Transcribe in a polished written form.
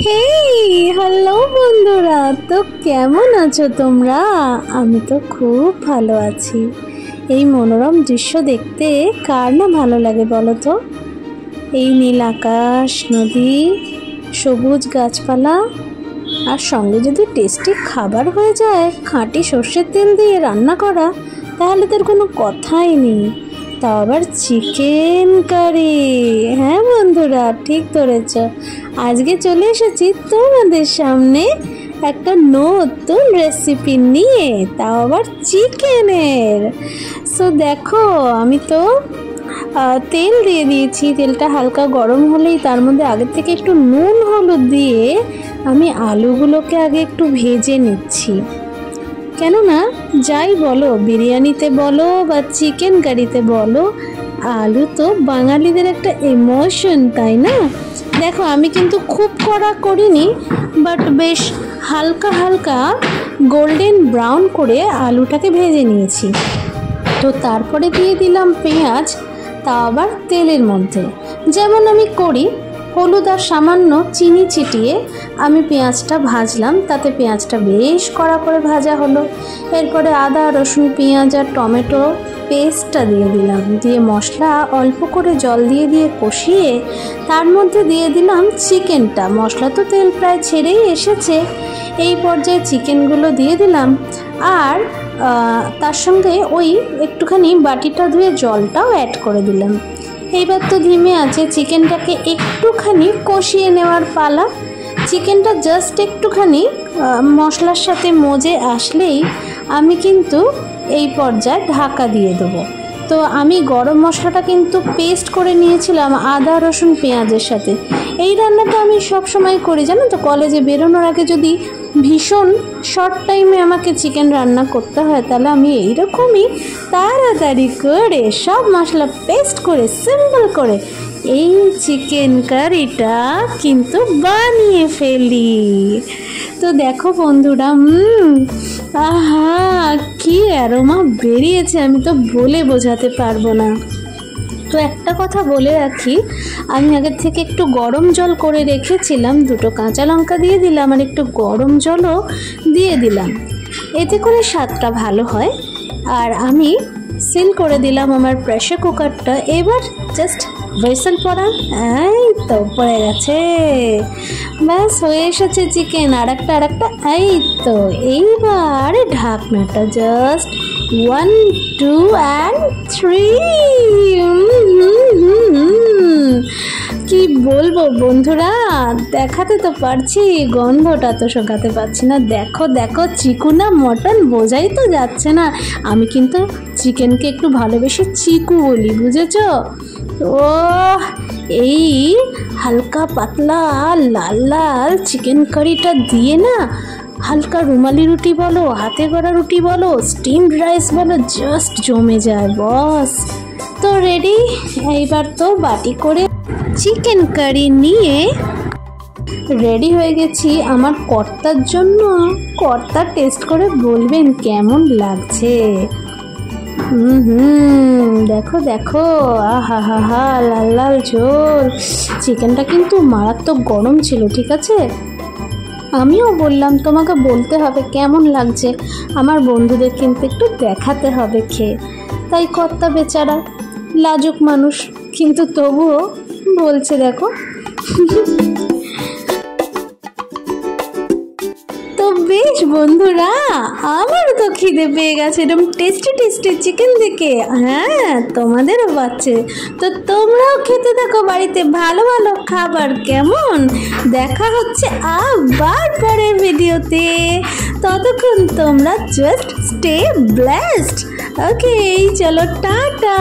Hey hello বন্ধুরা, তো কেমন আছো তোমরা? আমি তো খুব ভালো আছি। এই মনোরম দৃশ্য দেখতে কার না ভালো লাগে বলো তো? এই নীল আকাশ, নদী, সবুজ গাছপালা, আর সঙ্গে যদি টেস্টি খাবার হয়ে যায় খাঁটি সর্ষের তেল দিয়ে রান্না করা, তাহলে তার কোনো কথাই নেই। তাও আবার চিকেন কারি। হ্যাঁ বন্ধুরা, ঠিক ধরেছ। আজকে চলে এসেছি তোমাদের সামনে একটা নতুন রেসিপি নিয়ে, তাও আবার চিকেনের। সো দেখো, আমি তো তেল দিয়ে দিয়েছি। তেলটা হালকা গরম হলেই তার মধ্যে আগের থেকে একটু নুন হলুদ দিয়ে আমি আলুগুলোকে আগে একটু ভেজে নিচ্ছি। কেননা যাই বলো, বিরিয়ানিতে বলো বা চিকেন কারিতে বলো, আলু তো বাঙালিদের একটা ইমোশন, তাই না? দেখো, আমি কিন্তু খুব কড়া করিনি, বাট বেশ হালকা হালকা গোল্ডেন ব্রাউন করে আলুটাকে ভেজে নিয়েছি। তো তারপরে দিয়ে দিলাম পেঁয়াজ, তা আবার তেলের মধ্যে, যেমন আমি করি। হলুদ আর সামান্য চিনি ছিটিয়ে আমি পেঁয়াজটা ভাজলাম। তাতে পেঁয়াজটা বেশ কড়া করে ভাজা হলো। এরপরে আদা, রসুন, পেঁয়াজ আর টমেটো পেস্টটা দিয়ে দিলাম। দিয়ে মশলা অল্প করে জল দিয়ে দিয়ে কষিয়ে তার মধ্যে দিয়ে দিলাম চিকেনটা। মশলা তো তেল প্রায় ছেড়েই এসেছে। এই পর্যায়ে চিকেনগুলো দিয়ে দিলাম, আর তার সঙ্গে ওই একটুখানি বাটিটা ধুয়ে জলটাও অ্যাড করে দিলাম। এইবার তো ধিমে আছে, চিকেনটাকে একটুখানি কষিয়ে নেওয়ার পালা। চিকেনটা জাস্ট একটুখানি মশলার সাথে মজে আসলেই আমি কিন্তু এই পর্যায়ে ঢাকা দিয়ে দেবো। তো আমি গরম মশলাটা কিন্তু পেস্ট করে নিয়েছিলাম আদা, রসুন, পেঁয়াজের সাথে। এই রান্নাটা আমি সব সময় করি, জানো তো। কলেজে বেরোনোর আগে যদি ভীষণ শর্ট টাইমে আমাকে চিকেন রান্না করতে হয়, তাহলে আমি এইরকমই তাড়াতাড়ি করে সব মশলা পেস্ট করে সিম্পল করে এই চিকেন কারিটা কিন্তু বানিয়ে ফেলি। তো দেখো বন্ধুরা, আহা কি অ্যারোমা বেরিয়েছে, আমি তো বলে বোঝাতে পারবো না। তো একটা কথা বলে রাখি, আমি আগের থেকে একটু গরম জল করে রেখেছিলাম। 2টো কাঁচা লঙ্কা দিয়ে দিলাম আর একটু গরম জলও দিয়ে দিলাম, এতে করে স্বাদটা ভালো হয়। আর আমি সিল করে দিলাম আমার প্রেসার কুকারটা। এবার জাস্ট হুইসেল পড়া, এই তো পড়ে গেছে, ব্যাস হয়ে এসেছে চিকেন। আর একটা এই তো। এইবার ঢাকনাটা জাস্ট 1, 2 and 3। কি বলবো বন্ধুরা, দেখাতে তো পারছি, গন্ধটা তো শোকাতে পারছি না। দেখো দেখো, চিকু না মটন বোঝাই তো যাচ্ছে না। আমি কিন্তু চিকেনকে একটু ভালোবেসে চিকু বলি, বুঝেছ? ও এই হালকা পাতলা লাল লাল চিকেন কারিটা দিয়ে না, হালকা রুমালি রুটি বলো, হাতে গড়া রুটি বলো, স্টিমড রাইস বলো, জাস্ট জমে যায় বস। তো রেডি। এইবার তো বাটি করে চিকেন কারি নিয়ে রেডি হয়ে গেছি আমার কর্তার জন্য। কর্তা টেস্ট করে বলবেন কেমন লাগছে। দেখো দেখো, আহা হা হা, লাল লাল ঝোল। চিকেনটা কিন্তু মারাত্মক গরম ছিল, ঠিক আছে? আমিও বললাম তোমাকে বলতে হবে কেমন লাগছে, আমার বন্ধুদের কিন্তু একটু দেখাতে হবে খেয়ে। তাই কর্তা বেচারা লাজুক মানুষ, কিন্তু তবুও বলছে দেখো। তো বেশ বন্ধুরা, আমার তো খিদে পেয়ে গেছে এরকম টেস্টি টেস্টি চিকেন দেখে। হ্যাঁ, তোমাদেরও পাচ্ছে। তো তোমরাও খেতে থাকো বাড়িতে ভালো ভালো খাবার, কেমন? দেখা হচ্ছে আবার পরের ভিডিওতে। ততক্ষণ তোমরা জাস্ট স্টে ব্লেসড। ওকে, চলো টাটা।